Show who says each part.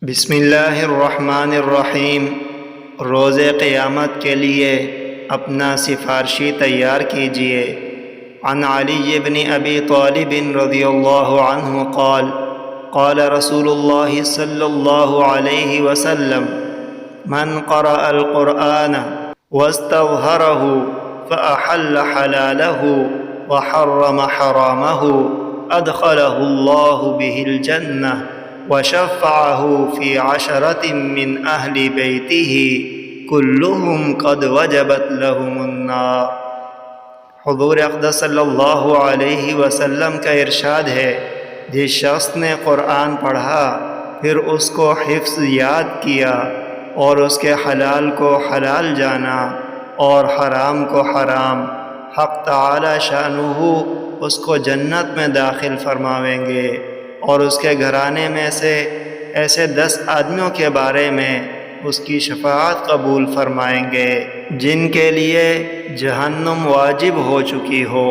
Speaker 1: بسم اللہ الرحمن الرحیم۔ روز قیامت کے لیے اپنا سفارشی تیار کیجیے۔ عن علی بن ابی طالب رضی اللہ عنہ قال قال رسول اللہ صلی اللہ علیہ وسلم من قرأ القرآن واستظہرہ فأحل حلالہ وحرم حرامہ ادخلہ اللہ بہ الجنہ وشفعه في 10 من أهل بيته كلهم قد وجبت لهم النار۔ حضور اقدس صلی اللہ علیہ وسلم کا ارشاد ہے، جس شخص نے قرآن پڑھا پھر اس کو حفظ یاد کیا اور اس کے حلال کو حلال جانا اور حرام کو حرام، حق تعالی شانہ اس کو جنت میں داخل فرماویں گے اور اس کے گھرانے میں سے ایسے 10 آدمیوں کے بارے میں اس کی شفاعت قبول فرمائیں گے جن کے لیے جہنم واجب ہو چکی ہو۔